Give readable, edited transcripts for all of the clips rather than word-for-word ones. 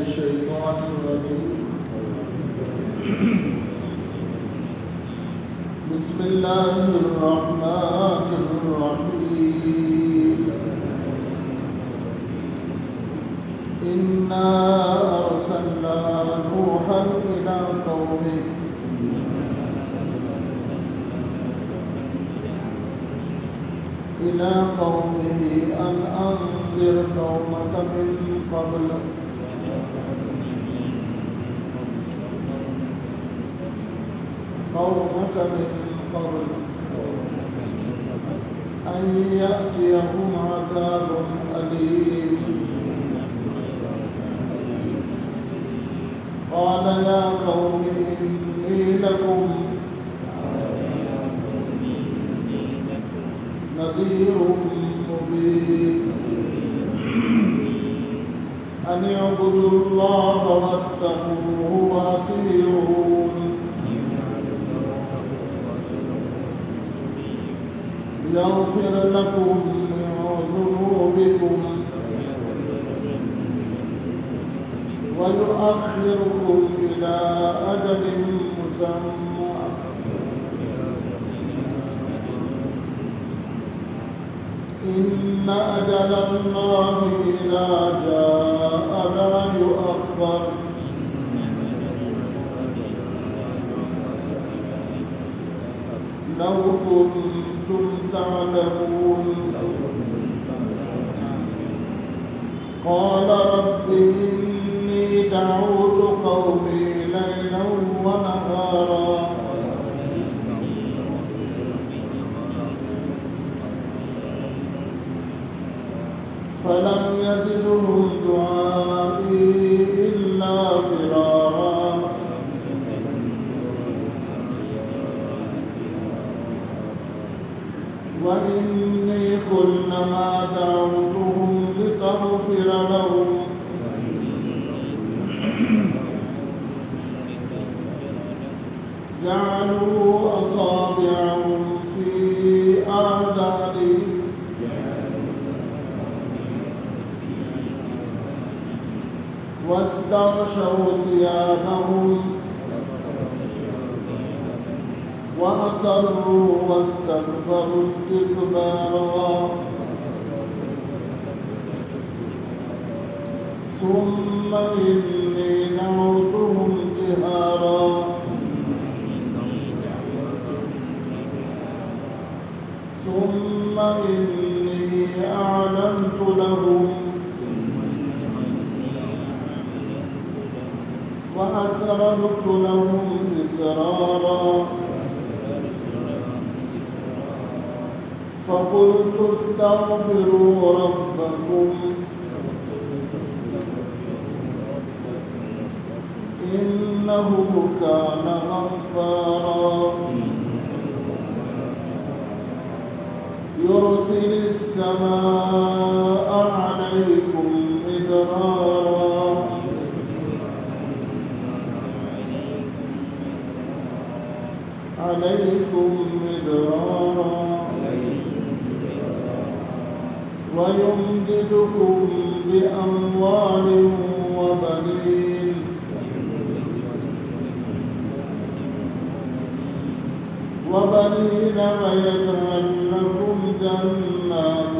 الشيطان الرجيم. بسم الله الرحمن الرحيم. إنا أرسلنا نوحا إلى قومه أن أنذر قومك من قبل أن يأتيهم عذاب أليم. قال يا قوم إني لكم نذير مبين. أن اعبدوا الله واتقوه وأطيعون يغفر لكم من ذنوبكم ويؤخركم إلى أجل مسمى إن أجل الله إذا جاء لا يؤخر. لو كنتم تعلمون. قال رب إني دعوت قومي ليلا ونهارا فلم يزدهم دعائي إلا فرارا. وإني كلما دعوتهم لتغفر لهم جعلوا أصابعهم في آذانهم واستغشوا ثيابهم وأصروا واستكبروا استكبارا. ثم إني دعوتهم جهارا ثم إني أعلنت لهم وأسررت لهم إسرارا. فقلت استغفروا ربكم إنه كان غفارا يرسل السماء عليكم مدرارا ويمددكم بأموال وبنين ويجعل لكم جنات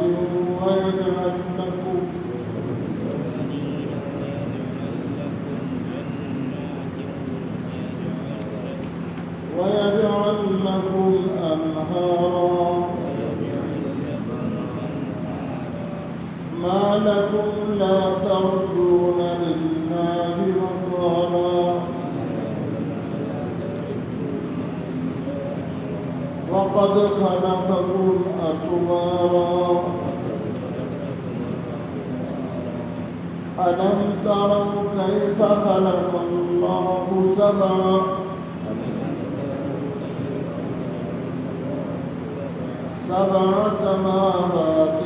ويجعل لكم أنهارا. ما لكم لا ترجون لله وقارا وقد خلقكم أطوارا. ألم تروا كيف خلق الله سبع سماوات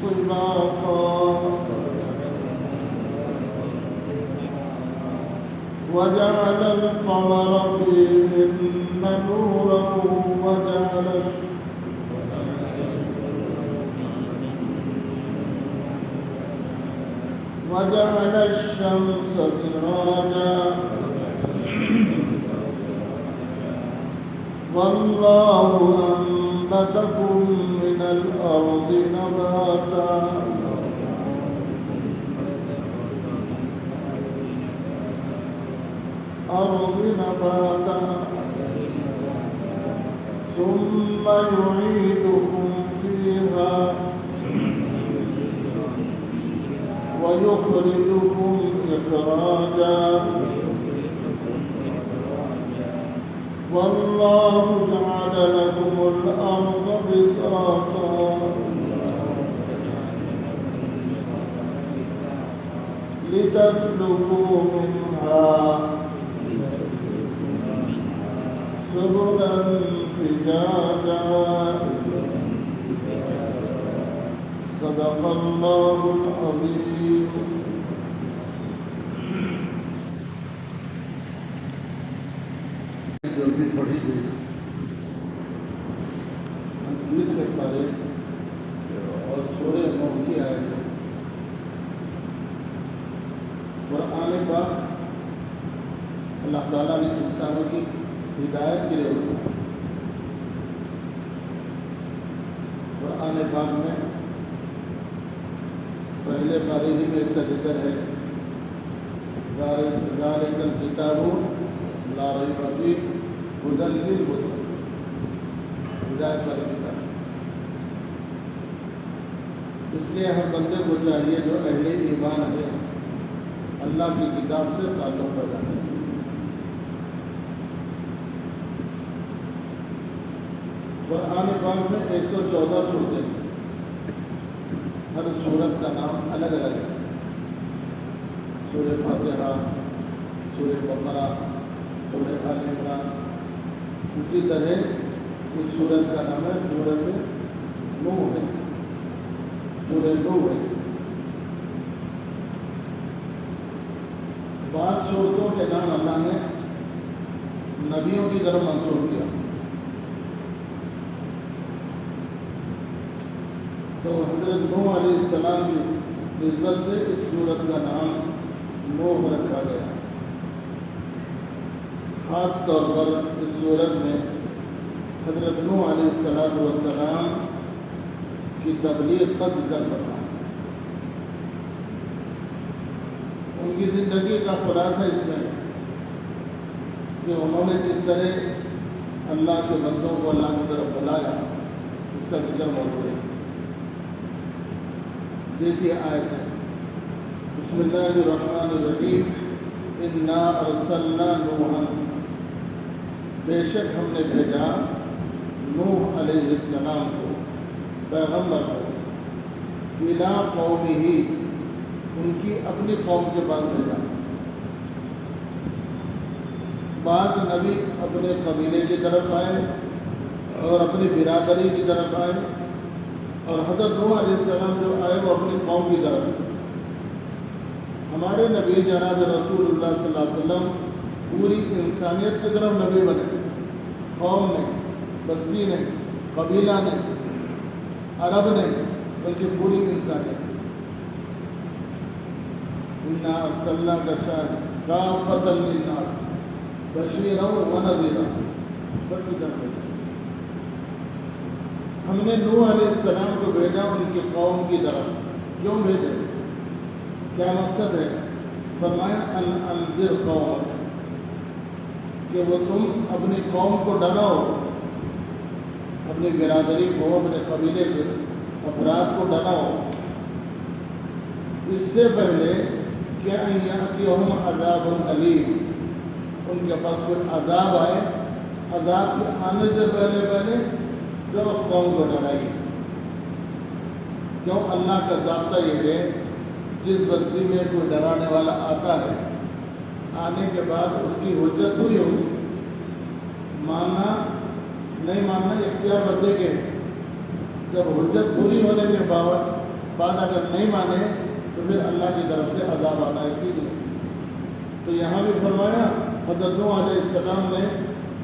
طباقا وجعل القمر فيهن نورا وجعل الشمس سراجا والله أنبتكم من الأرض نباتا ثم يعيدكم فيها ويخرجكم إخراجا والله جعل لكم الأرض بساطا لتسلكوا منها سبلا فجاجا صدق الله العظيم. جو بھی پڑھی گئی انگلش کے پارے اور سورہ نوح کی آیت قرآن پاک اللہ تعالیٰ نے انسانوں کی ہدایت کے لیے ہوتا ہے. قرآن پاک میں پہلے پارے ہی میں اس کا ذکر ہے ذالک الکتاب لا ریب فیہ ھدی للمتقین. ہدایت والی کتاب. اس لیے ہر بندے کو چاہیے جو اہل ایمان ہے اللہ کی کتاب سے تعلق پیدا کرے. قرآن پاک میں 114 سورتیں ہیں. ہر سورت کا نام الگ الگ ہے. سورہ فاتحہ، سورہ بقرہ، سورہ آل عمران. اسی طرح اس سورت کا نام ہے سورۃ نوح ہے. سورہ نوح ہے. بعض سورتوں کے نام اللہ نے نبیوں کی طرف منسوخ کیا. تو حضرت نوح علیہ السلام کی نسبت سے اس سورت کا نام نوح رکھا گیا. خاص طور پر اس سورت میں حضرت نوح علیہ السلام کی تبلیغ کا ذکر کرنا ہے. ان کی زندگی کا خلاصہ اس میں کہ انہوں نے جس طرح اللہ کے بندوں کو اللہ کی طرف بلایا اس کا ذکر موجود ہے. دیکھیے آیت ہے بسم اللہ الرحمن الرحیم انا ارسلنا نوحا. بے شک ہم نے بھیجا نوح علیہ السلام کو پیغمبر کو الی قومہ ان کی اپنی قوم کے پاس بھیجا. بعض نبی اپنے قبیلے کی طرف آئے اور اپنی برادری کی طرف آئے اور حضرت نوح علیہ السلام جو آئے وہ اپنی قوم کی طرف. ہمارے نبی جناب رسول اللہ صلی اللہ علیہ وسلم پوری انسانیت کی طرف نبی بنے. قوم نہیں، بستی نہیں، قبیلہ نہیں، عرب نہیں، بلکہ پوری انسانیت. انا ارسلناک کافۃ للناس بشیرا ونذیرا. سب کی طرف بھیجا. ہم نے نوح علیہ السلام کو بھیجا ان کی قوم کی طرف. کیوں بھیجے؟ کیا مقصد ہے؟ فرمایا ان انذر قومک کہ وہ تم اپنی قوم کو ڈراؤ، اپنی برادری کو، اپنے قبیلے کے افراد کو ڈراؤ اس سے پہلے کہ ان یاتیہم عذاب علیم ان کے پاس کوئی عذاب آئے. عذاب کے آنے سے پہلے جو اس قوم کو ڈرائیے. کیوں؟ اللہ کا ضابطہ یہ ہے جس بستی میں کوئی ڈرانے والا آتا ہے آنے کے بعد اس کی حجت پوری ہوگی. ماننا نہیں ماننا اختیار بندے کے. جب حجت پوری ہونے کے بعد اگر نہیں مانے تو پھر اللہ کی طرف سے عذاب آنا ہے. تو یہاں بھی فرمایا حضرت نوح علیہ السلام نے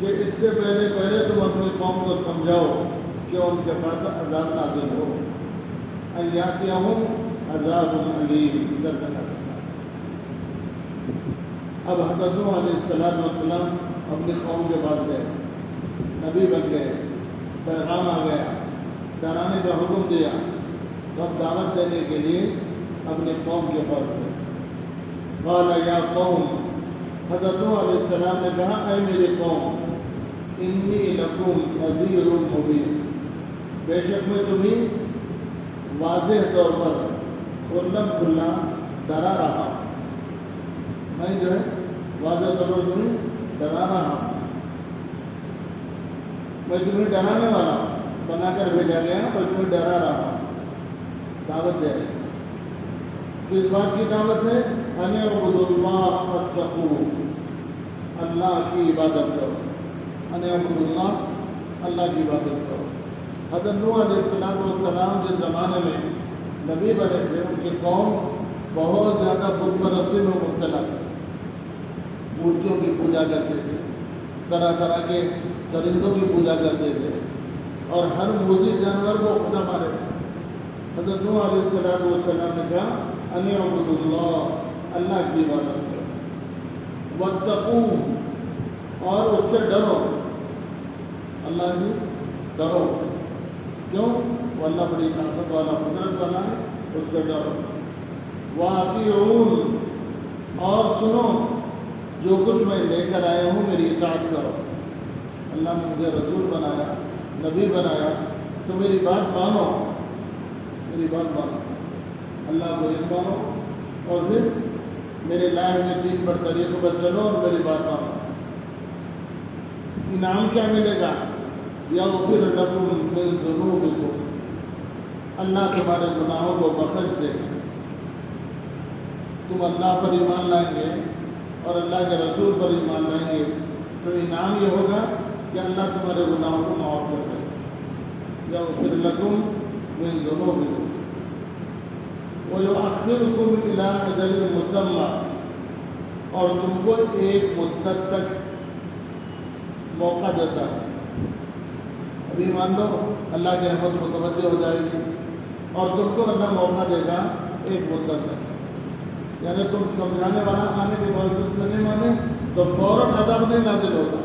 کہ اس سے پہلے تم اپنی قوم کو سمجھاؤ کہ ان کے پاس عذاب نازل ہو. ان یاتیہم عذاب علیم. اب حضرت نوح علیہ السلام اپنی قوم کے پاس گئے، نبی بن گئے، پیغام آ گیا، ڈرانے کا حکم دیا، تو اب دعوت دینے کے لیے اپنی قوم کے پاس گئے۔ قال یا قوم، حضرت نوح علیہ السلام نے کہا اے میری قوم، انی لکم نذیر مبین، بے شک میں تمہیں واضح طور پر کھلم کھلا ڈرا رہا ہوں، میں جو ہے واضح طور پر تمہیں ڈرا رہا ہوں، میں تمہیں ڈرانے والا ہوں، بنا کر بھیجا گیا نا، میں تمہیں ڈرا رہا ہوں، دعوت دے رہے ہیں۔ کس بات کی دعوت ہے؟ ان اعبدوا اللہ واتقوہ، اللہ کی عبادت کرو، ان اعبدوا اللہ، اللہ کی عبادت کرو۔ حضرت نوح علیہ السلام جس زمانے میں نبی بنے تھے، ان کی قوم بہت زیادہ بت پرستی میں مبتلا تھی، مورتیوں کی پوجا کرتے تھے، طرح طرح کے درندوں کی پوجا کرتے تھے، اور ہر موذی جانور کو خدا مانے تھے۔ حضرت نوح علیہ السلام نے کہا ان اعبدوا اللہ، اللہ کی عبادت کرو، واتقوہ، اور اس سے ڈرو، اللہ سے ڈرو، کیوں؟ وہ اللہ بڑی طاقت والا، قدرت والا ہے، اس سے ڈرو۔ واطیعون، اور سنو جو کچھ میں لے کر آیا ہوں میری اطاعت کرو، اللہ نے مجھے رسول بنایا، نبی بنایا، تو میری بات مانو، میری بات مانو، اللہ کو ایک مانو، اور پھر میرے لائے ہوئے دین پر طریقوں پر چلو اور میری بات مانو۔ انعام کیا ملے گا؟ یغفر لکم من ذنوبکم، اللہ تمہارے گناہوں کو بخش دے گا۔ تم اللہ پر ایمان لائیں گے اور اللہ کے رسول پر ایمان لائیں گے تو انعام یہ ہوگا کہ اللہ تمہارے گناہوں کو معاف کر دے گا۔ یغفر لکم من ذنوبکم وَيُؤَخِّرُكُمْ إِلَىٰ أَجَلٍ مُّسَمًّى، اور تم کو ایک مدت تک موقع دیتا ہے۔ ابھی مان لو اللہ کی رحمت متوجہ ہو جائے گی اور تم کو اللہ موقع دے گا ایک مدت تک، یعنی تم سمجھانے والا آنے کے باوجود میں نہیں مانے تو فوراً عذاب نہیں نازل ہوتا،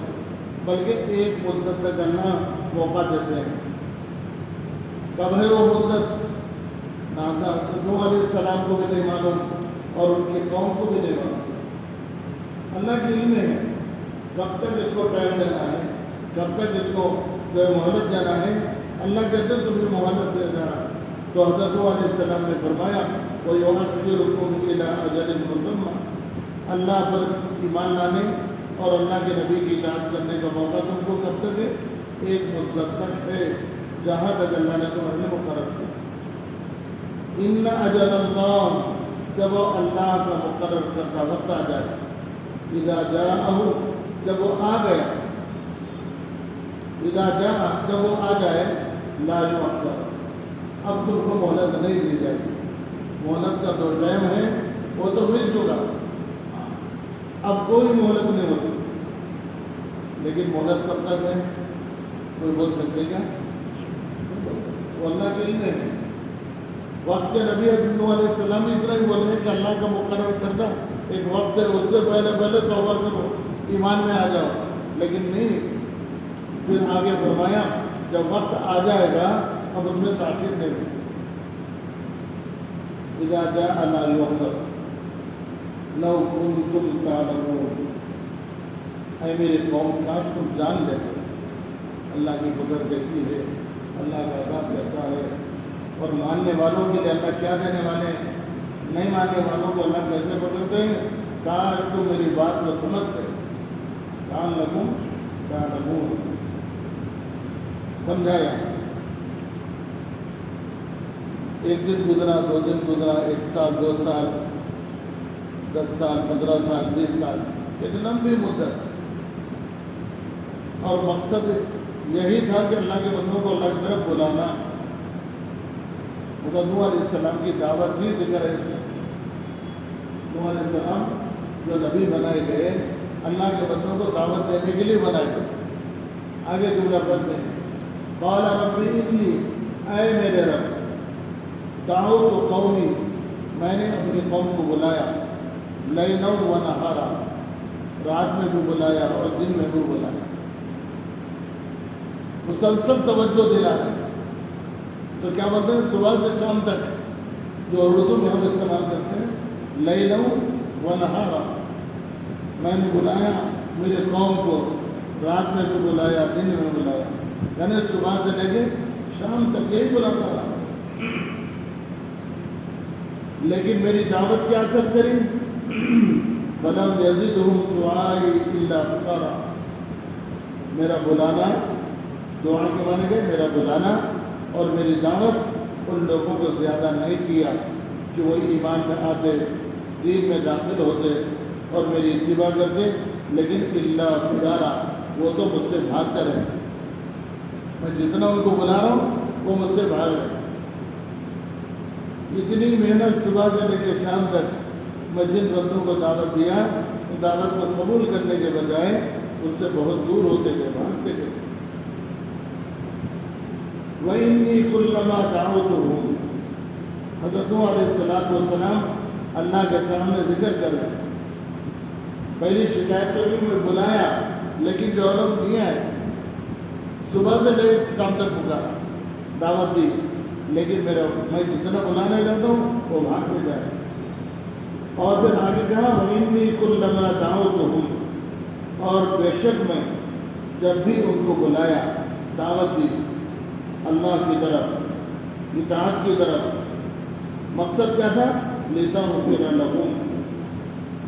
بلکہ ایک مدت تک اللہ موقع دیتے ہیں۔ کب ہے وہ مدت؟ نوح علیہ السلام کو بھی نہیں معلوم اور ان کی قوم کو بھی نہیں معلوم، اللہ کے علم میں ہے کب تک اس کو ٹائم دینا ہے، کب تک اس کو مہلت دینا ہے، اللہ کہتے ہیں تمہیں مہلت دے جا رہا۔ تو حضرت نوح علیہ السلام نے فرمایا وَيُؤَخِّرُكُمْ إِلَىٰ أَجَلٍ مُّسَمًّى، اللہ پر ایمان لانے اور اللہ کے نبی کی اطاعت کرنے کا موقع تم کو کب تک ہے؟ ایک مدت تک ہے، جہاں تک اللہ نے تمہارے لیے مقرر کیا۔ ان اجل اللہ، جب وہ اللہ کا مقرر کرتا وقت آ جائے، اذا جاءہ، جب وہ آ گیا، اذا جاء، جب وہ آ جائے، لا یؤخر، اب تم کو مہلت نہیں دی جائے گی، مہلت کا جو ٹائم ہے وہ تو مل چکا، اب کوئی مہلت نہیں ہو سکتی۔ لیکن مہلت کب تک ہے؟ کوئی بول سکتے کیا؟ وہ اللہ کے علم ہے۔ وقت کے نبی حضرت نوح علیہ السلام اتنا ہی بولے کہ اللہ کا مقرر کردہ ایک وقت ہے، اس سے پہلے توبہ کرو، ایمان میں آ جاؤ، لیکن نہیں، پھر آگے فرمایا جب وقت آ جائے گا اب اس میں تاخیر نہیں ہوگی۔ اذا جاء لا یؤخر لو کنتم تعلمون، اے میری قوم کاش تم جان لیتے اللہ کی قدرت کیسی ہے، اللہ کا عذاب کیسا ہے، اور ماننے والوں کے لیے اللہ کیا دینے والے ہیں، نہیں ماننے والوں کو اللہ کیسے پکڑتے ہیں۔ کاش تم میری بات کو سمجھتے، کان لکم تعلمون، سمجھایا۔ ایک دن گزرا، 2 دن گزرا، 1 سال، 2 سال، 10 سال، 15 سال، 20 سال، ایک لمبی مدت، اور مقصد یہی تھا کہ اللہ کے بندوں کو اللہ کی طرف بلانا۔ حضرت نوح علیہ السلام کی دعوت بھی ذکر ہے۔ نوح علیہ السلام جو نبی بنائے گئے، اللہ کے بندوں کو دعوت دینے کے لیے بنائے گئے۔ آگے جملہ پڑھتے ہیں، قال رب انی، اے میرے رب، دعوت قومی، میں نے اپنی قوم کو بلایا، لیلا و نہارا، رات میں بھی بلایا اور دن میں بھی بلایا، مسلسل توجہ دلانا۔ تو کیا بولتے ہیں؟ صبح سے شام تک، جو اردو میں ہم استعمال کرتے ہیں، لیلا و نہارا، میں نے بلایا میرے قوم کو، رات میں بھی بلایا دن میں بلایا، یعنی صبح سے لے کے شام تک یہی بلاتا رہا۔ لیکن میری دعوت کیا اثر کری؟ فَلَمْ يَزِدْهُمْ دُعَائِي إِلَّا فِرَارًا، میرا بلانا، دعا کے معنی گئے میرا بلانا اور میری دعوت ان لوگوں کو زیادہ نہیں کیا کہ وہ ایمان میں آتے، دین میں داخل ہوتے اور میری اتباع کرتے، لیکن إِلَّا فِرَارًا، وہ تو مجھ سے بھاگتے رہے۔ میں جتنا ان کو بلا رہا ہوں وہ مجھ سے بھاگ رہے۔ اتنی محنت صبح سے لے کے شام تک میں جن بندوں کو دعوت دیا، ان دعوت کو قبول کرنے کے بجائے اس سے بہت دور ہوتے تھے، بھاگتے تھے۔ وَإِنِّي كُلَّمَا دَعَوْتُهُمْ، حضرت نوح علیہ السلام اللہ کے سامنے ذکر کر رہے ہیں۔ پہلی شکایت تو بھی میں بلایا لیکن جواب نہیں آئے، صبح سے لے کے شام تک پکارا، دعوت دی، لیکن میں جتنا بلانے جاتا ہوں وہ بھاگتے جا رہے۔ اور پھر آگے کہا وَإِنِّي كُلَّمَا دَعَوْتُهُمْ، اور بے شک میں جب بھی ان کو بلایا، دعوت دی اللہ کی طرف، اطاعت کی طرف، مقصد کیا تھا؟ لِتَغْفِرَ لَهُمْ،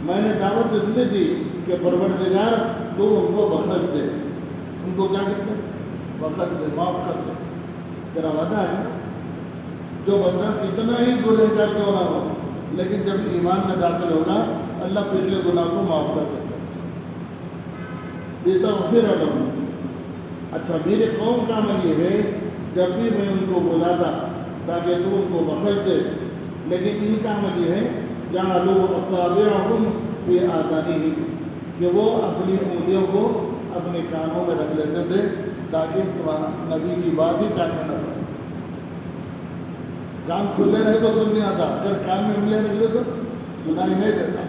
میں نے دعوت اس لیے دی کہ پروردگار تو ان کو بخش دے، ان کو کیا کہتے ہیں؟ بخش دے، معاف کر دے۔ تیرا وعدہ ہے جو بندہ کتنا ہی گنہگار کیوں نہ ہو لیکن جب ایمان میں داخل ہوگا اللہ پچھلے گناہ کو معاف کر دیتا ہے۔ لِتَغْفِرَ لَهُمْ، اچھا میرے قوم کا عمل یہ ہے جب بھی میں ان کو بلاتا تاکہ تو ان کو بخش دے، لیکن ان کا عمل یہ ہے جَعَلُوا أَصَابِعَهُمْ فِي آذَانِهِمْ، کہ وہ اپنی انگلیوں کو اپنے کانوں میں رکھ لیتے تھے تاکہ نبی کی بات ہی کان میں نہ پڑے۔ کان کھلے رہے تو سن نہیں آتا، اگر کان میں انگلیاں رکھ لے تو سنائی نہیں دیتا۔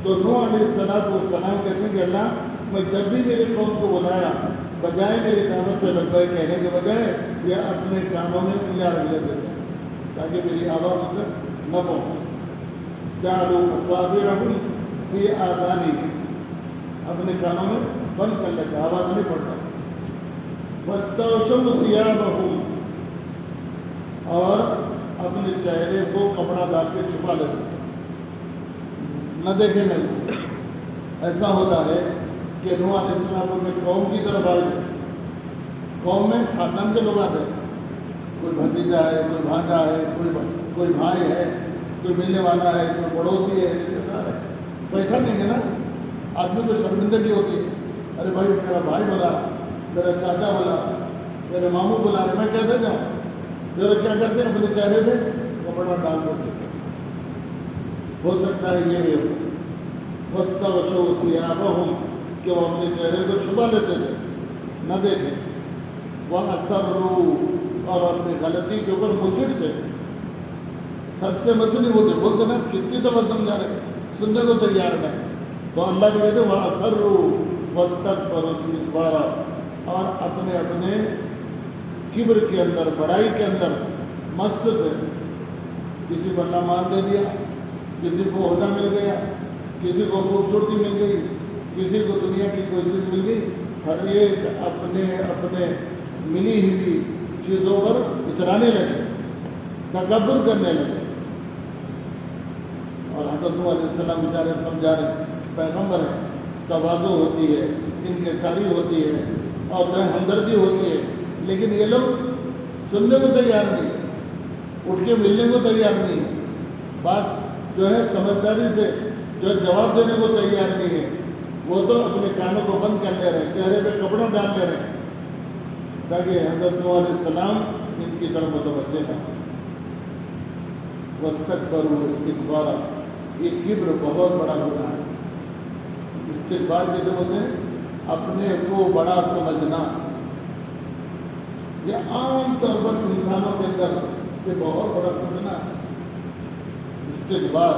تو نوح علیہ السلام کہتے ہیں کہ اللہ میں جب بھی میرے قوم کو بلایا، بجائے میری دعوت پہ لبیک کہنے کے بجائے یہ اپنے کانوں میں انگلیاں رکھ لیتے تھے تاکہ میری آواز ان تک نہ پہنچے۔ جعلوا أصابعهم في آذانهم، اپنے کانوں میں بند کر لیتے، آواز نہیں پڑتا۔ واستغشوا ثيابهم، اور اپنے چہرے کو کپڑا ڈال کے چھپا لیتے، نہ دیکھے میرے۔ ایسا ہوتا ہے کہ نوح علیہ السلام اپنے قوم کی طرف آئے تھے، قوم میں خاندان کے لوگ آتے، کوئی بھتیجا ہے، کوئی بھانجا ہے، کوئی بھائی ہے، کوئی ملنے والا ہے، کوئی پڑوسی ہے، رشتے دار ہے، پیسہ دیں گے نا، آدمی کو شرمندگی ہوتی ہے، ارے بھائی میرا بھائی بلا، میرا چاچا بلا، میرے ماموں بلا رہے، میں کیسے جاؤں؟ ذرا کیا کرتے ہیں اپنے چہرے پہ کپڑا ڈال دیتے، ہو سکتا ہے یہ بھی ہو۔ واستغشوا ثيابهم، کہ وہ اپنے چہرے کو چھپا لیتے تھے، نہ دیکھیں۔ وَأَسَرُّوا، اور اپنے غلطی کے اوپر مصر تھے، حد سے مصر نہیں ہوتے، بولتے نا کتنی دفعہ سمجھا رہے، سننے کو تیار نہیں۔ تو اللہ بھی کہتے وَأَسَرُّوا وَاسْتَكْبَرُوا اسْتِكْبَارًا، اور اپنے کبر کے اندر، بڑائی کے اندر مست تھے۔ کسی کو اللہ مال دے دیا، کسی کو عہدہ مل گیا، کسی کو خوبصورتی مل گئی، کسی کو دنیا کی کوئی چیز مل گئی، ہر ایک اپنے ملی ہوئی چیزوں پر اترانے لگے، تکبر کرنے لگے۔ اور حضرت نوح علیہ السلام بیچارے سمجھا رہے، پیغمبر ہیں، تواضع ہوتی ہے، انکساری ہوتی ہے اور جو ہے ہمدردی ہوتی ہے، لیکن یہ لوگ سننے کو تیار نہیں، اٹھ کے ملنے کو تیار نہیں، بس جو ہے سمجھداری سے جو جواب دینے کو تیار نہیں ہے، وہ تو اپنے کانوں کو بند کر لے رہے، چہرے پہ کپڑا ڈال لے رہے تاکہ حضرت نوح علیہ السلام ان کی طرف متوجہ نہ ہو۔ واستكبروا استكبارا، یہ کبر بہت بڑا گناہ ہے۔ استکبار کیسے بولتے ہیں؟ اپنے کو بڑا سمجھنا۔ یہ عام طور پر انسانوں کے اندر یہ بہت بڑا فتنہ ہے، استکبار۔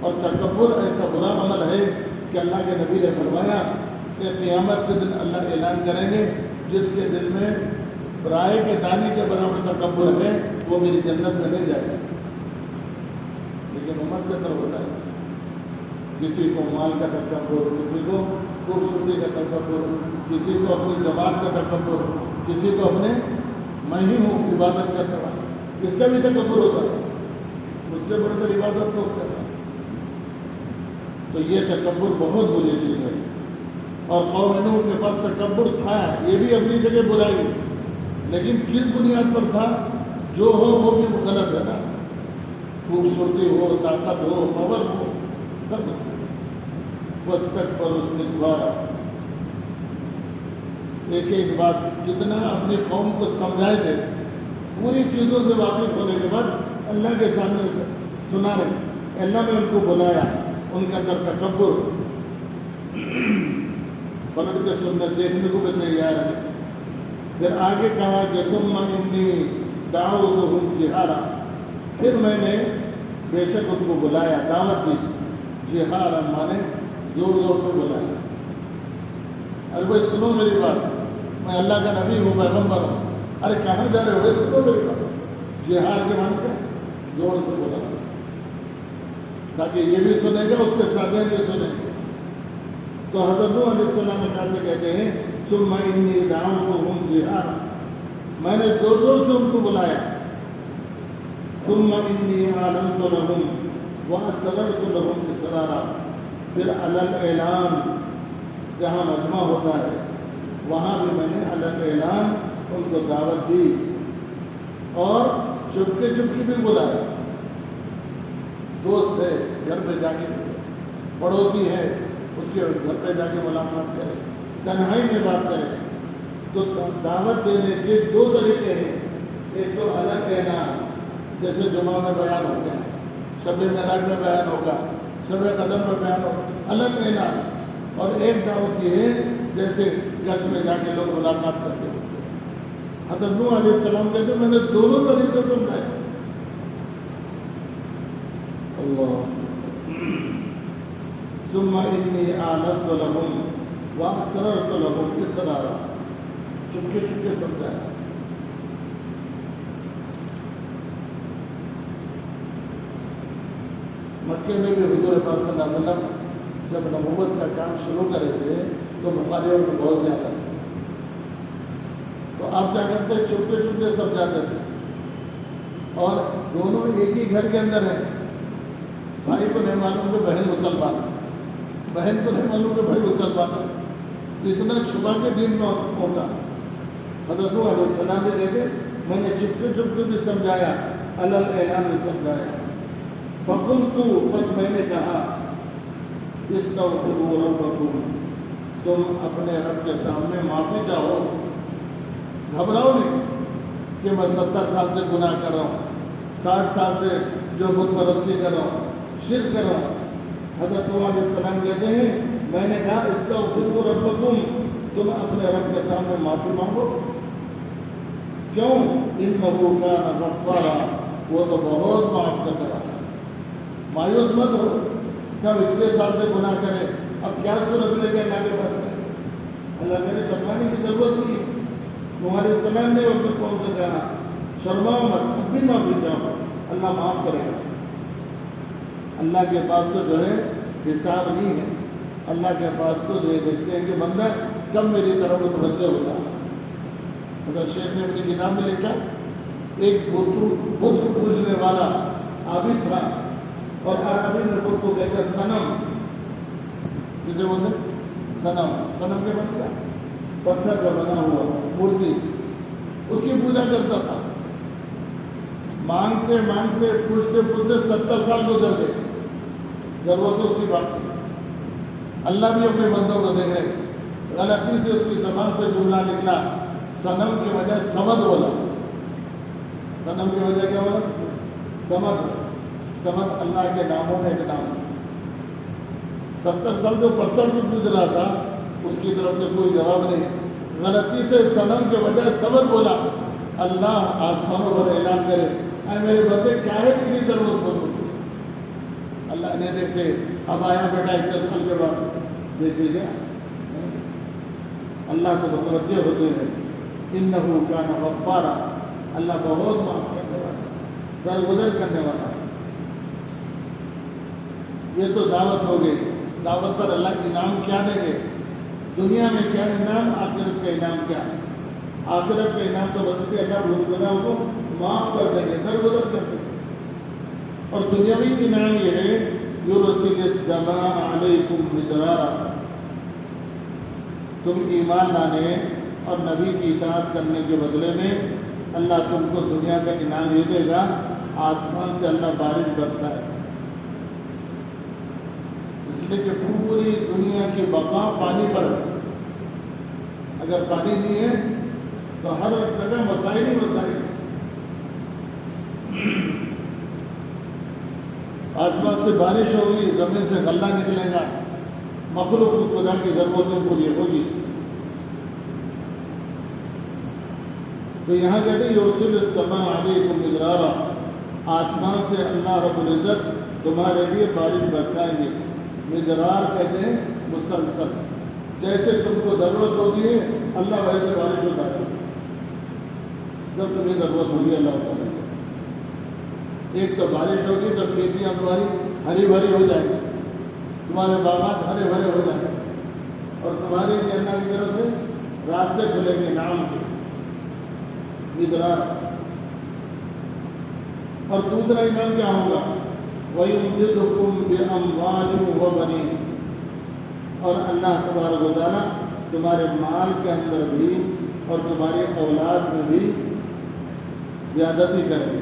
اور تکبر ایسا برا عمل ہے کہ اللہ کے نبی نے فرمایا کہ قیامت کے دن اللہ اعلان کریں گے جس کے دل میں رائے کے دانے کے برابر تکبر ہے وہ میری جنت میں نہیں جائے گا. لیکن امت کے اندر ہوتا ہے کسی کو مال کا تکبر, کسی کو خوبصورتی کا تکبر, کسی کو اپنی زبان کا تکبر, کسی کو اپنے میں ہی ہوں عبادت کرنے والا, اس کا بھی تکبر ہوتا ہے, مجھ سے بڑھ کر عبادت کو کرنا. تو یہ تکبر بہت بری چیز ہے. اور قوم نوح کے پاس تکبر تھا, یہ بھی اپنی جگہ برائی, لیکن کس بنیاد پر تھا؟ جو ہو وہ بھی غلط ہے نا, خوبصورتی ہو, طاقت ہو, پاور ہو, سب واستکبروا استکبارا. ایک بات جتنا اپنی قوم کو سمجھائے تھے, پوری چیزوں سے واقف ہونے کے بعد اللہ کے سامنے سنا رہے, اللہ نے ان کو بلایا, ان کے اندر تکبر, پلٹ کے سننے دیکھنے کو بھی تیار ہے. پھر آگے کہا کہ ثم انی دعوتہم جہارا, پھر میں نے بے شک ان کو بلایا, دعوت دی, جہارا مانے زور زور سے بلایا. ارے بھائی سنو میری بات, میں اللہ کا نبی ہوں, پیغمبر ہوں. ارے کہاں جا رہے ہو بھائی, سنو میری بات. جہار کے معنی کیا؟ زور سے بولا, تاکہ یہ بھی سنے گا, اس کے ساتھ بھی سنیں گے. تو حضرت نوح علیہ السلام کیسے کہتے ہیں ثم انی دعوتہم جہارا, میں نے زور زور سے ان کو بلایا. ثم انی اعلنت لہم واسررت لہم اسرارا, پھر علل اعلان جہاں مجمع ہوتا ہے وہاں بھی میں نے علل اعلان ان کو دعوت دی اور چپکے چپکے بھی بلایا. دوست ہے گھر پہ جا کے, پڑوسی ہے اس کے گھر پہ جا کے ملاقات کرے, تنہائی میں بات کرے. تو دعوت دینے کے دو طریقے ہیں. ایک تو علل اعلان, جیسے جمعہ میں بیان ہو گیا, شب معراج میں بیان ہوگا, شب قدر میں بیان ہوگا, علل اعلان. اور ایک دعوت یہ ہے جیسے گھر میں جا کے لوگ ملاقات کرتے ہیں. حضرت نوح علیہ السلام کہتے ہیں میں نے دونوں طریقے سمجھائے. اللہ ثم انی اعلنت لہم واسررت لہم اسرارا, چپکے چپکے سمجھایا. مکے میں بھی حضور پاک صلی اللہ علیہ وسلم جب نبوت کا کام شروع کرے تھے تو مخالفت میں بہت زیادہ تھے. تو آپ کیا کرتے ہیں, چپکے چپکے سمجھاتے تھے. اور دونوں ایک ہی گھر کے اندر ہیں, بھائی کو نہیں معلوم کہ بہن مسلمان, بہن کو نہیں معلوم کہ بھائی مسلمان ہے. اتنا چھپا کے دین میں پہنچا. حضرت نوح علیہ السلام بھی کہتے میں نے چپکے چپکے بھی سمجھایا, علل اعلان بھی سمجھایا. فقلت, بس میں نے کہا استغفروا ربکم, تم اپنے رب کے سامنے معافی چاہو, گھبراؤ نہیں کہ میں 70 سال سے گناہ کر رہا ہوں, 60 سال سے جو بت پرستی کر رہا ہوں, شرک کر رہا ہوں. حضرت نوح علیہ السلام کہتے ہیں میں نے کہا استغفروا ربکم, تم اپنے رب کے سامنے معافی مانگو. کیوں؟ انہ کان غفارا, وہ تو بہت معاف کرنے والا. مایوس مت ہو, کب اتنے سال سے گناہ کرے, اب کیا صورت لے کے اللہ کے پاس ہے. اللہ کرے شرمانے کی ضرورت نہیں ہے. نوح علیہ السلام نے اپنے قوم سے کہا شرماؤ مت, اب بھی معافی چاہو, اللہ معاف کرے گا. اللہ کے پاس تو جو ہے حساب نہیں ہے, اللہ کے پاس تو دیکھتے ہیں کہ بندہ کب میری طرف متوجہ ہوتا ہے. حضرت شیخ نے اپنی کتاب میں لکھا ایک بت پوجنے والا عابد تھا, اور عربی میں بت کو کہتے صنم, کسے بولتے صنم. صنم کے بنے گا پتھر کا بنا ہوا مورتی, اس کی پوجا کرتا تھا. مانگتے مانگتے پوچھتے پوچھتے 70 سال گزر گئے. ضرورت اس کی بات نہیں. اللہ بھی اپنے بندوں کو دیکھ رہے. غلطی سے اس کی زبان سے جملہ نکلا, صنم کی وجہ سمد بولا. صنم کی وجہ کیا بولا؟ سمد. سمد اللہ کے ناموں میں ایک نام. 70 سال جو پتھر بھی گزرا تھا اس کی طرف سے کوئی جواب نہیں. غلطی سے صنم کے وجہ سمد بولا. اللہ آسمانوں پر اعلان کرے اے میرے بندے کیا ہے تیری ضرورت پر مجھ سے. اللہ نے دیکھتے اب آیا بیٹا 10 سال کے بعد دیکھے گیا اللہ تو متوجہ ہوتے ہیں انہو کان غفارا اللہ بہت معاف کرنے والا درگزر کرنے والا. یہ تو دعوت ہو گئی. دعوت پر اللہ انعام کیا دیں گے؟ دنیا میں کیا انعام، آخرت کا انعام کیا؟ آخرت کا انعام تو بس کہ اللہ بھول گناہوں کو معاف کر دیں گے، درگزر کر دیں گے. اور دنیاوی انعام یہ ہے یرسل السماء علیکم مدرارا، تم ایمان لانے اور نبی کی اطاعت کرنے کے بدلے میں اللہ تم کو دنیا کا انعام یہ دے گا، آسمان سے اللہ بارش برسائے. اس لیے کہ پوری دنیا کی بقا پانی پر ہے. اگر پانی نہیں ہے تو ہر جگہ مسائل ہی مسائل. آسمان سے بارش ہوگی، زمین سے غلہ نکلے گا، مخلوق خدا کی ضرورتیں پوری ہوگی. تو یہاں کہتے ہیں یرسل السماء علیکم مدرارا، آسمان سے اللہ رب العزت تمہارے لیے بارش برسائیں گے. مدرار کہتے ہیں مسلسل، جیسے تم کو ضرورت ہوتی ہے اللہ ویسے بارش ہوتا ہے. جب تمہیں ضرورت ہوگی اللہ تعالیٰ، ایک تو بارش ہوگی تو کھیتیاں تمہاری ہری بھری ہو جائیں گی، تمہارے باغات ہرے بھرے ہو جائیں گے، اور تمہاری اللہ کی طرف سے راستے کھلیں گے نام کے. مدرار. اور دوسرا انعام کیا ہوگا؟ وَيُمْدِدُكُمْ بِأَمْوَالٍ وَبَنِينَ، اور اللہ تبارک و تعالیٰ تمہارے مال کے اندر بھی اور تمہاری اولاد میں بھی زیادتی کریں گے.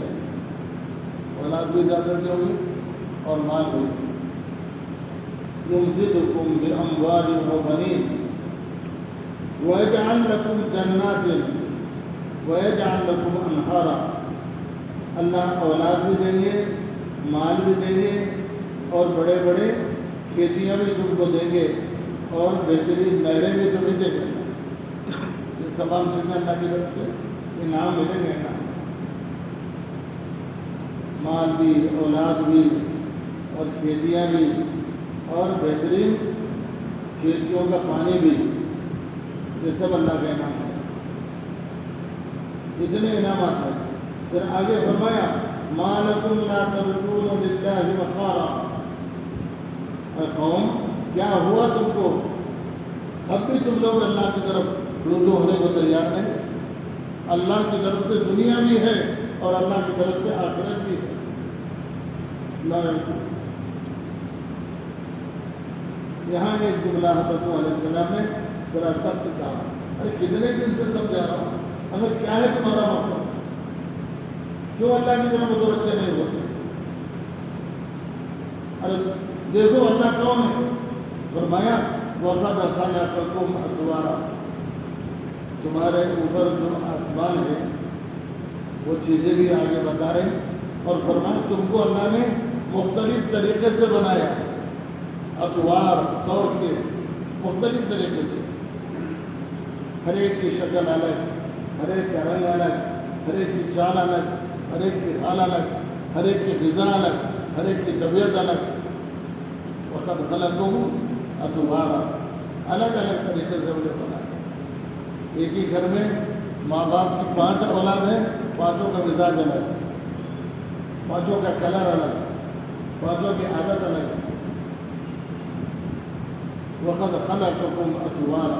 اولاد بھی زیادتی ہوگی اور مال بھی. يُمْدِدُكُمْ بِأَمْوَالٍ وَبَنِينَ وَيَجْعَلْ لَكُمْ جَنَّاتٍ وَيَجْعَلْ لَكُمْ أَنْهَارًا. اللہ اولاد بھی دیں گے، مال بھی دیں گے، اور بڑے بڑے کھیتیاں بھی تم کو دیں گے، اور بہترین نہریں بھی تمہیں دیں گے. یہ تمام چیزیں اللہ کی طرف سے انعام ملیں گے. مال بھی، اولاد بھی، اور کھیتیاں بھی، اور بہترین کھیتیوں کا پانی بھی، یہ سب اللہ کا انعام ہے. اتنے انعامات ہیں. پھر آگے فرمایا مَا لَكُمْ لَا تَرْجُونَ لِلَّهِ وَقَارًا. اے قوم، کیا ہوا تم کو؟ اب بھی تم لوگ اللہ کی طرف رجوع ہونے کو تیار نہیں. اللہ کی طرف سے دنیا بھی ہے اور اللہ کی طرف سے آخرت بھی ہے. یہاں ایک جملہ حضرت علیہ السلام نے ذرا سخت کہا، ارے کتنے دن سے سمجھا رہا ہوں، اگر کیا ہے تمہارا مقصد؟ کیوں اللہ کی طرف متوجہ نہیں ہوتے؟ ارے دیکھو اللہ کون ہے. فرمایا وَقَدْ خَلَقَكُمْ أَطْوَارًا، تمہارے اوپر جو آسمان ہے وہ چیزیں بھی آگے بتا رہے ہیں. اور فرمایا تم کو اللہ نے مختلف طریقے سے بنایا. اطوار طور کے مختلف طریقے سے، ہر ایک کی شکل الگ، ہر ایک کا رنگ الگ، ہر ایک کی چال الگ، ہر ایک کی حال الگ، ہر ایک کی غذا الگ، ہر ایک کی طبیعت الگ. وقد خلقکم اطوارا، الگ الگ طریقے سے انہیں بنایا. ایک ہی گھر میں ماں باپ کی 5 اولاد ہیں، 5 کا مزاج الگ، 5 کا کلر الگ، 5 کی عادت الگ. وقد خلقکم اطوارا،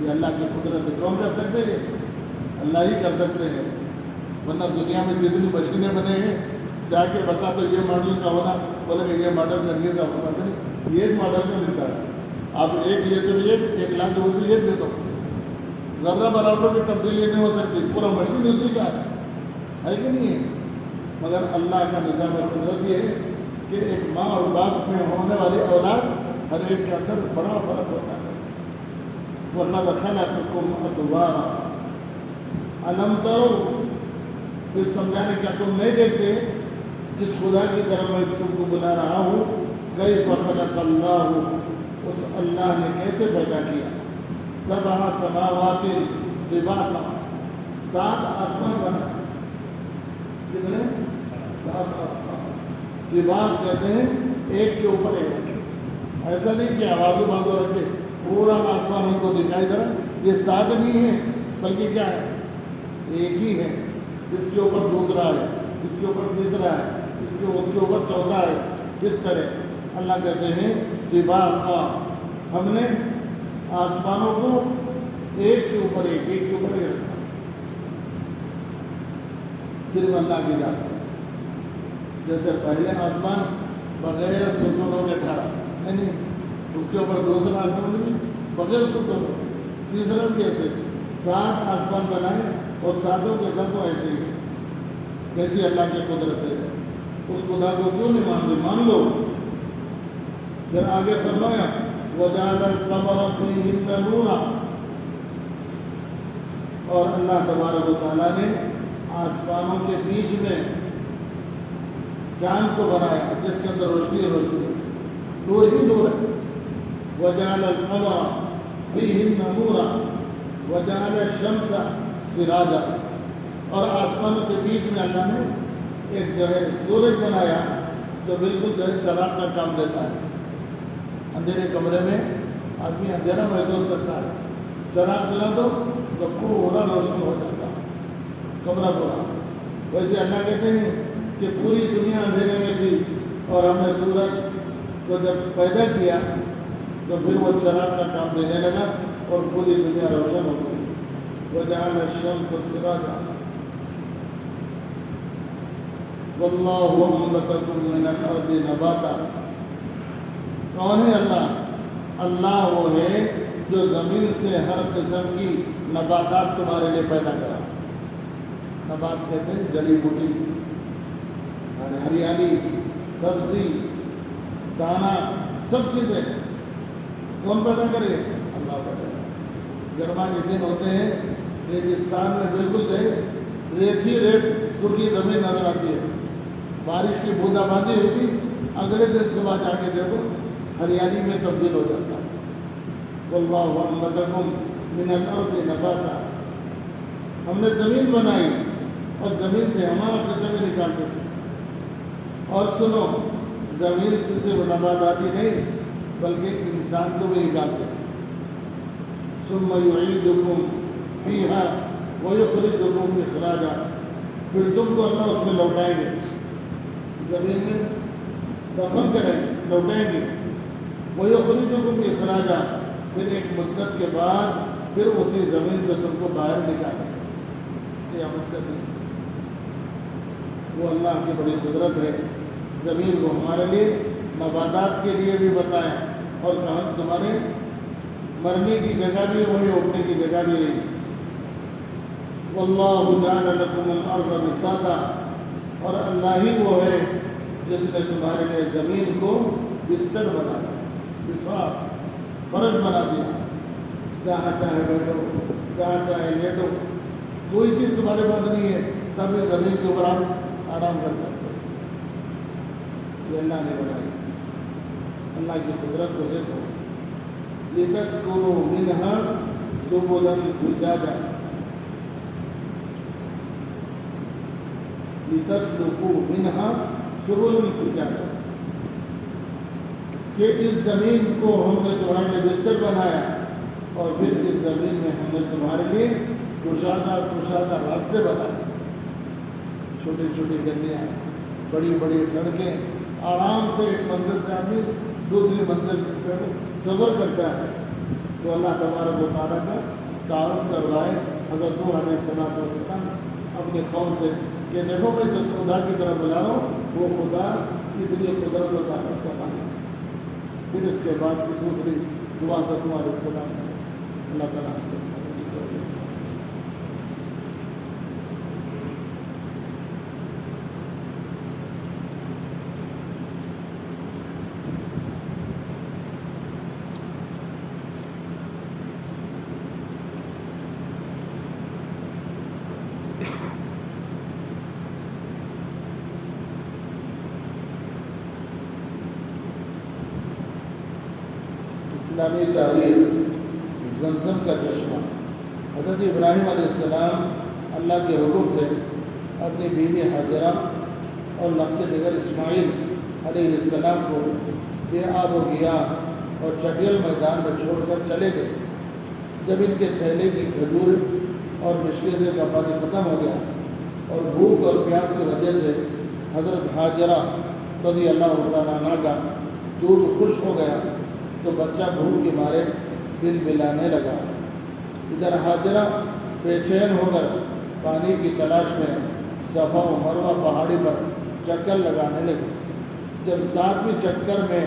یہ اللہ کی قدرت ہے. کون کر سکتے ہیں؟ اللہ ہی کر سکتے ہیں. ورنہ دنیا میں جتنی مشینیں بنے ہیں، جا کے بتا تو یہ ماڈل کا ہونا، بولے کہ یہ ماڈل کرنے کا ہونا نہیں. یہ ماڈل میں ملتا ہے. آپ ایک لیے تو 1 لاکھ جو ہوتی ہے دے دو، ذرہ برابر کی تبدیلی نہیں ہو سکتی. پورا مشین اسی کا ہے کہ نہیں ہے؟ مگر اللہ کا نظام قدرت یہ ہے کہ ایک ماں اور باپ میں ہونے والی اولاد ہر ایک کے اندر بڑا فرق ہوتا ہے. وَقَدْ خَلَقَكُمْ أَطْوَارًا أَلَمْ تَرَوْا، پھر سمجھانے کیا تم نہیں دیکھتے جس خدا کی طرف میں تم کو بلا رہا ہوں، كَيْفَ خَلَقَ اللَّهُ، اس اللہ نے کیسے پیدا کیا. 7 سماوات طباقا، 7 آسمان بنا. کتنے؟ 7 آسمان. طباق کہتے ہیں ایک کے اوپر ایک رکھے. ایسا نہیں کہ آوازو بازو رکھے پورا آسمان ہم کو دکھائی دے رہا. یہ 7 نہیں ہے بلکہ کیا ہے؟ ایک ہی ہے. اس کے اوپر دوسرا ہے, اس کے اوپر تیسرا ہے, اس کے اوپر چوتھا ہے. اس طرح اللہ کہتے ہیں طباقا, ہم نے آسمانوں کو ایک کے اوپر ایک کے اوپر ایک رکھا. صرف اللہ کی ذات ہے. جیسے پہلے آسمان بغیر ستونوں کے کھڑا ہے نہیں, اس کے اوپر دوسرا آسمان بھی بغیر ستونوں, تیسرا بھی ایسے. 7 آسمان بنائے اور 7 کے ساتھ تو ایسے ہی ہے. کیسی اللہ کی قدرت ہے. اس خدا کو کیوں نہیں مانتے؟ مان لو. پھر آگے فرمایا وَجَعَلَ الْقَمَرَ فِيهِنَّ نُورًا, اور اللہ تبارک و تعالیٰ نے آسمانوں کے بیچ میں چاند کو بنایا جس کے اندر روشنی روشنی, نور ہی نور ہے. وَجَعَلَ الْقَمَرَ فِيهِنَّ نُورًا وَجَعَلَ الشَّمْسَ سِرَاجًا, اور آسمانوں کے بیچ میں اللہ نے ایک جو ہے سورج بنایا جو بالکل جو ہے چراغ کا کام دیتا ہے. اندھیرے کمرے میں آدمی اندھیرا محسوس کرتا ہے, چراغ جلا دو تو پورا روشن ہو جاتا ہے کمرہ پورا. ویسے اللہ کہتے ہیں کہ پوری دنیا اندھیرے میں تھی اور ہم نے سورج کو جب پیدا کیا تو پھر وہ چراغ کا کام دینے لگا اور پوری دنیا روشن ہو گئی. وَجَعَلَ الشَّمْسَ سِرَاجًا وَاللَّهُ أَنبَتَكُم مِّنَ الْأَرْضِ نَبَاتًا. کون ہے اللہ؟ اللہ وہ ہے جو زمین سے ہر قسم کی نباتات تمہارے لیے پیدا کرا. نبات کہتے ہیں جڑی بوٹی, ہریالی, سبزی, دانا, سب چیزیں کون پیدا کرے؟ اللہ پیدا کرے. گرما کے دن ہوتے ہیں ریگستان میں بالکل ریت ہی ریت سرخی زمین نظر آتی ہے. بارش کی بوندا باندی ہوگی, اگلے دن صبح جا کے دیکھو ہریالی میں تبدیل ہو جاتا ہے. وَاللَّهُ أَنبَتَكُم مِّنَ الْأَرْضِ نَبَاتًا, ہم نے زمین بنائی اور زمین سے ہمارا قسمیں نکالتے تھے. اور سنو, زمین سے صرف نباتاتی نہیں بلکہ انسان کو بھی نکالتے. ثُمَّ يُعِيدُكُم فِيهَا وَيُخْرِجُكُم إِخْرَاجًا, پھر تم کو اللہ اس میں لوٹائیں گے, زمین میں دفن کریں گے, لوٹائیں گے. وَيُخْرِجُكُم إِخْرَاجًا, پھر ایک مدت کے بعد پھر اسی زمین سے تم کو باہر نکالیں گے. قیامت کا دن. وہ اللہ کی بڑی قدرت ہے. زمین کو ہمارے لیے نباتات کے لیے بھی بتائیں, اور کہاں تمہارے مرنے کی جگہ بھی وہی, اٹھنے کی جگہ بھی رہی. وَاللَّهُ جَعَلَ لَكُمُ الْأَرْضَ بِسَاطًا, اور اللہ ہی وہ ہے جس نے تمہارے لیے زمین کو بستر بنایا, بساط, فرش بنا دیا. جہاں چاہے بیٹھو, جہاں چاہے لیٹو, کوئی چیز تمہارے پاس نہیں ہے تب یہ زمین کے اوپر آپ آرام کر سکتے ہو. یہ اللہ نے بنائی. اللہ کی قدرت کو دیکھو. لِتَسْكُنُوا مِنْهَا سُبُلًا فِجَاجًا لِتَسْلُكُوا مِنْهَا سُبُلًا فِجَاجًا, کہ اس زمین کو ہم نے تمہارے لیے بستر بنایا اور پھر اس زمین میں ہم نے تمہارے لیے کشادہ راستے بنائے. چھوٹی چھوٹی گلیاں, بڑی بڑی سڑکیں, آرام سے ایک منزل سے آدمی دوسری منزل پر سفر کرتا ہے. تو اللہ تبارک و تعالیٰ کا تعارف کروائے حضرت نوح علیہ السلام اپنے قوم سے کہ دیکھو میں جس خدا کی طرف بلا رہا ہوں وہ خدا اتنی قدرت و طاقت کا مالک ہے. پھر اس کے بعد کی دوسری دعا حضرت نوح علیہ السلام نے اللہ تعالیٰ سے اسلامی تاریخ. زمزم کا چشمہ. حضرت ابراہیم علیہ السلام اللہ کے حکم سے اپنی بیوی حاجرہ اور لقب دیگر اسماعیل علیہ السلام کو بے آب و گیا اور چٹیل میدان میں چھوڑ کر چلے گئے۔ جب ان کے تھیلے کی کھجور اور مشکل کا پانی ختم ہو گیا اور بھوک اور پیاس کی وجہ سے حضرت ہاجرہ رضی اللہ تعالیٰ عنہ کا دودھ خشک ہو گیا تو بچہ بھوک کے مارے دل بلانے لگا۔ ادھر ہاجرہ بے چین ہو کر پانی کی تلاش میں صفا و مروہ پہاڑی پر چکر لگانے لگی۔ جب 7ویں چکر میں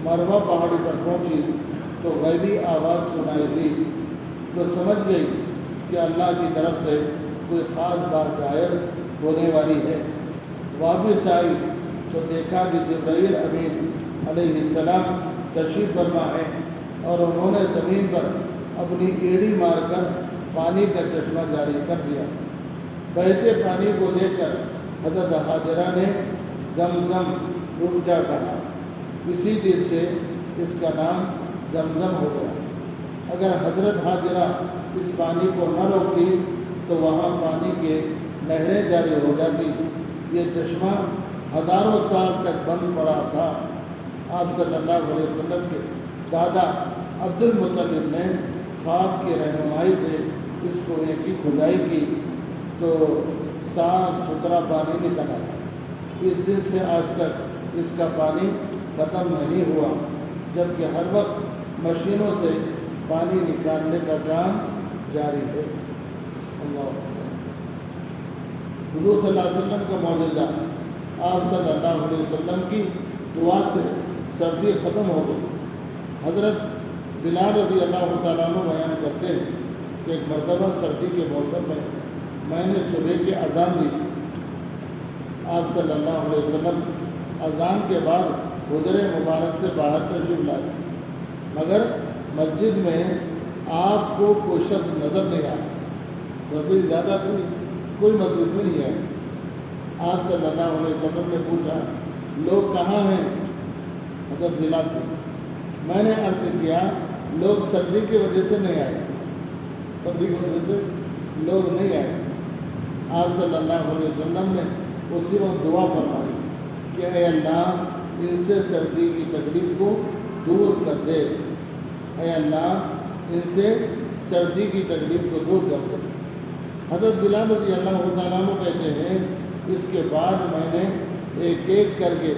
مروہ پہاڑی پر پہنچی تو غیبی آواز سنائی دی تو سمجھ گئی کہ اللہ کی طرف سے کوئی خاص بات ظاہر ہونے والی ہے۔ واپس آئی تو دیکھا کہ جبرائیل امین علیہ السلام تشریف فرما ہے اور انہوں نے زمین پر اپنی ایڑی مار کر پانی کا چشمہ جاری کر دیا۔ بہتے پانی کو دیکھ کر حضرت ہاجرہ نے زمزم رک جا کہا۔ اسی دن سے اس کا نام زمزم ہو گیا۔ اگر حضرت ہاجرہ اس پانی کو نہ روکتی تو وہاں پانی کے نہریں جاری ہو جاتی۔ یہ چشمہ ہزاروں سال تک بند پڑا تھا۔ آپ صلی اللہ علیہ وسلم کے دادا عبد المطلب نے خواب کی رہنمائی سے اس کنویں کی کھدائی کی تو صاف ستھرا پانی نکل آیا۔ اس دن سے آج تک اس کا پانی ختم نہیں ہوا، جبکہ ہر وقت مشینوں سے پانی نکالنے کا کام جاری ہے۔ اللہ حضور صلی اللہ علیہ وسلم کا معجزہ، آپ صلی اللہ علیہ وسلم کی دعا سے سردی ختم ہو گئی۔ حضرت بلال رضی اللہ تعالیٰ عنہ بیان کرتے ہیں کہ ایک مرتبہ سردی کے موسم میں نے صبح کی اذان دی۔ آپ صلی اللہ علیہ وسلم اذان کے بعد حجرے مبارک سے باہر تشریف لائے، مگر مسجد میں آپ کو کوئی شخص نظر نہیں آیا۔ سردی زیادہ تھی، کوئی مسجد میں نہیں آیا۔ آپ صلی اللہ علیہ وسلم نے پوچھا لوگ کہاں ہیں؟ حضرت بلال سے میں نے عرض کیا لوگ سردی کی وجہ سے نہیں آئے، سردی کی وجہ سے لوگ نہیں آئے۔ آپ صلی اللہ علیہ وسلم نے اسی وقت دعا فرمائی کہ اے اللہ ان سے سردی کی تکلیف کو دور کر دے، اے اللہ ان سے سردی کی تکلیف کو دور کر دے۔ حضرت بلال رضی اللہ تعالیٰ عنہ کہتے ہیں اس کے بعد میں نے ایک ایک کر کے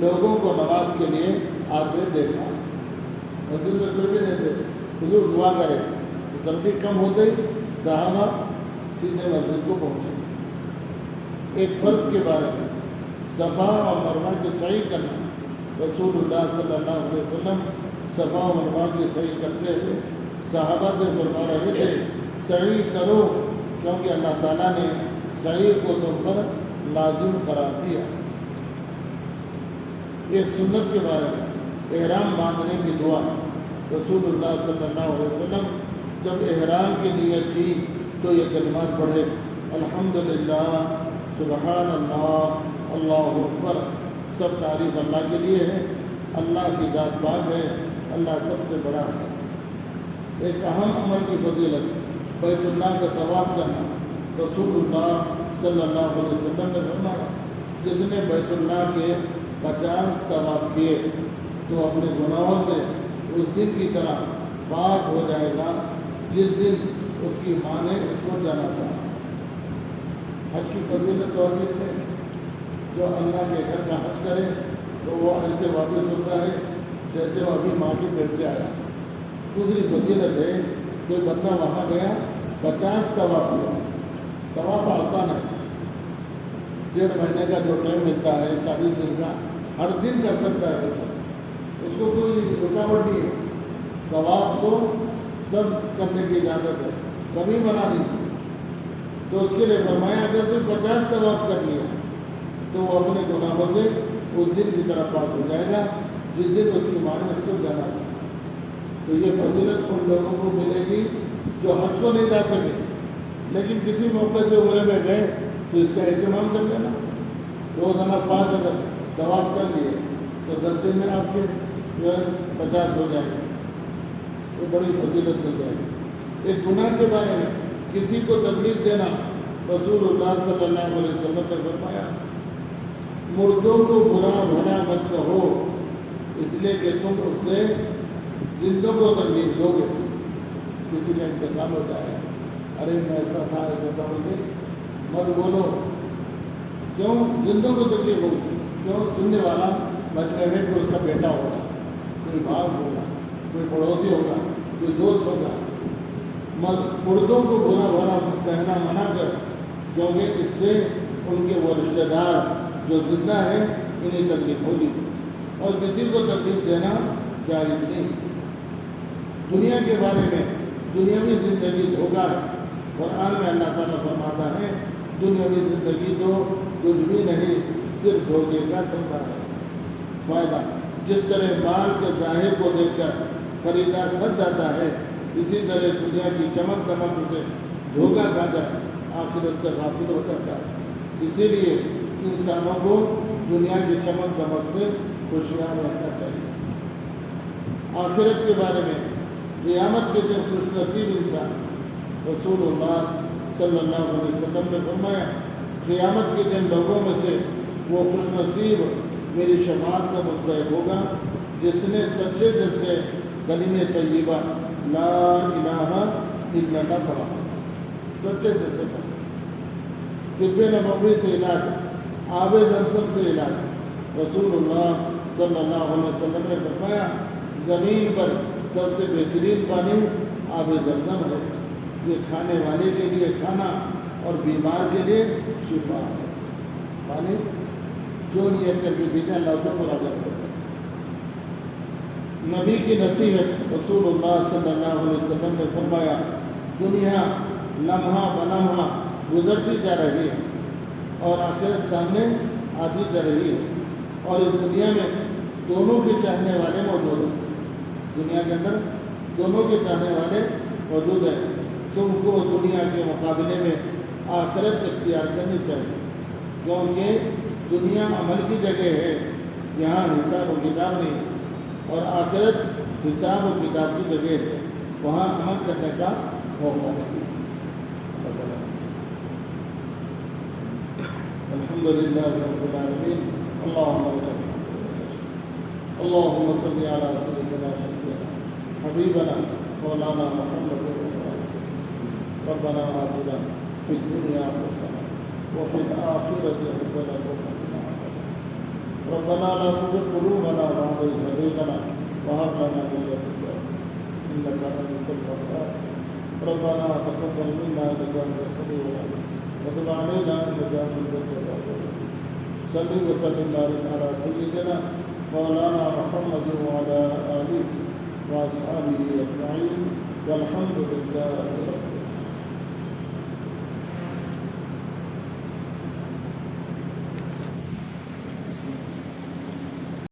لوگوں کو نماز کے لیے آتے دیکھا۔ مسجد میں کوئی بھی نہیں تھے، حضور دعا کرے تو سردی کم ہوتے ہی صحابہ سیدھے مسجد کو پہنچے۔ ایک فرض کے بارے میں صفا اور مروہ کی سعی کرنا، رسول اللہ صلی اللہ علیہ وسلم صفا اور مروہ کی سعی کرتے ہوئے صحابہ سے فرما رہے تھے سعی کرو کیونکہ اللہ تعالیٰ نے سعی کو تم پر لازم قرار دیا۔ ایک سنت کے بارے میں احرام باندھنے کی دعا، رسول اللہ صلی اللہ علیہ وسلم جب احرام کی نیت کی تو یہ کلمات پڑھے الحمدللہ، سبحان اللہ، اللہ اکبر، سب تعریف اللہ کے لیے ہے، اللہ کی ذات پاک ہے، اللہ سب سے بڑا ہے۔ ایک اہم عمل کی فضیلت بیت اللہ کا طواف کرنا، رسول اللہ صلی اللہ علیہ وسلم نے فرمایا جس نے بیت اللہ کے 50 طواف کیے تو اپنے گناہوں سے اس دن کی طرح پاک ہو جائے گا جس دن اس کی ماں نے اس کو جانا تھا۔ حج کی فضیلت اور ہے جو اللہ کے گھر کا حج کرے تو وہ ایسے واپس ہوتا ہے جیسے وہ ابھی ماں کی پیٹ سے آیا۔ دوسری فضیلت ہے کوئی بندہ وہاں گیا 50 طواف کیا، طواف آسان ہے، 1.5 مہینے کا جو ٹائم ملتا ہے 40 دن کا، ہر دن کر سکتا ہے، اس کو کوئی رکاوٹ نہیں ہے۔ طواف تو سب کرنے کی اجازت ہے، کبھی منع نہیں۔ تو اس کے لیے فرمایا اگر کوئی 50 طواف کر لیا تو وہ اپنے گناہوں سے اس دن کی طرف پاک ہو جائے گا جس دن اس کی ماں نے اس کو جانا تھا۔ تو یہ فضیلت ان لوگوں کو ملے گی جو حج کو نہیں جا سکے لیکن کسی موقع سے عمرے میں گئے تو اس کا اہتمام کر لینا، روزانہ 5 اگر طواف کر لیے تو 10 دن میں آپ کے جو ہے 50 ہو جائیں گے، تو بڑی فضیلت مل جائے گی۔ ایک گناہ کے بارے میں کسی کو تکلیف دینا، رسول اللہ صلی اللہ علیہ وسلم نے فرمایا مردوں کو برا بھلا مت کہو، اس لیے کہ تم اس سے زندوں کو تکلیف دو گے۔ کسی کا انتقال ہو جائے، ارے میں ایسا تھا بول کے مت بولو، کیوں؟ زندوں کو تکلیف ہوگی، کیوں؟ سننے والا مجمع میں کوئی اس کا بیٹا ہوگا، کوئی باپ ہوگا، کوئی پڑوسی ہوگا، کوئی دوست ہوگا۔ مردوں کو برا بھلا کہنا منع کر، کیونکہ اس سے ان کے وہ رشتہ دار جو زندہ ہیں انہیں تکلیف ہوگی، اور کسی کو تکلیف دینا جائز نہیں۔ دنیا کے بارے میں دنیاوی زندگی دھوکہ ہے۔ قرآن میں اللہ تعالیٰ فرماتا ہے دنیاوی زندگی تو کچھ بھی نہیں، صرف دھوکے کا سودا ہے۔ فائدہ، جس طرح مال کے ظاہر کو دیکھ کر خریدار پھنس جاتا ہے، اسی طرح دنیا کی چمک دمک سے دھوکہ کھا کر آخرت سے غافل ہو جاتا ہے۔ اسی لیے انسانوں کو دنیا کی چمک دمک سے ہوشیار رہنا چاہیے۔ آخرت کے بارے میں قیامت کے دن خوش نصیب انسان، رسول اللہ صلی اللہ علیہ وسلم نے فرمایا قیامت کے دن لوگوں میں سے وہ خوش نصیب میری شفاعت کا مستحق ہوگا جس نے سچے دل سے کلمہ طیبہ لا الہ الا اللہ پڑھا، سچے دل سے پڑھا۔ طب نبوی سے علاج، آب زمزم سے علاج۔ رسول اللہ صلی اللہ علیہ وسلم نے فرمایا زمین پر سب سے بہترین پانی آب زمزم ہے، یہ کھانے والے کے لیے کھانا اور بیمار کے لیے شفا ہے۔ پانی جو نیت کر کے پیتے اللہ سے مراجعت کرتا ہے۔ نبی کی نصیحت، رسول اللہ صلی اللہ علیہ وسلم نے فرمایا دنیا لمحہ بلمحہ گزرتی جا رہی ہے اور آخرت سامنے آتی جا رہی ہے، اور اس دنیا میں دونوں کے چاہنے والے موجود ہیں۔ دنیا کے اندر دونوں کے چاہنے والے موجود ہیں۔ تم کو دنیا کے مقابلے میں آخرت اختیار کرنی چاہیے، کیونکہ دنیا عمل کی جگہ ہے، یہاں حساب و کتاب نہیں، اور آخرت حساب و کتاب کی جگہ ہے، وہاں عمل کرنے کا موقع نہیں۔ الحمدللہ رب العالمین، اللہم صلی علی سیدنا شفیعنا حبیبنا مولانا محمد ربنا آتنا فی الدنیا حسنہ وفی الآخرۃ حسنہ وقنا عذاب النار۔ ربنا لا تزغ قلوبنا بعد إذ هديتنا وهب لنا من لدنك إنك أنت الوهاب۔ ربنا تقبل منا إنك أنت السميع العليم وتب علينا إنك أنت التواب الرحيم۔ صل وسلم وبارك على سيدنا مولانا محمد وعلى آله وأصحابه أجمعين والحمد لله رب العالمين۔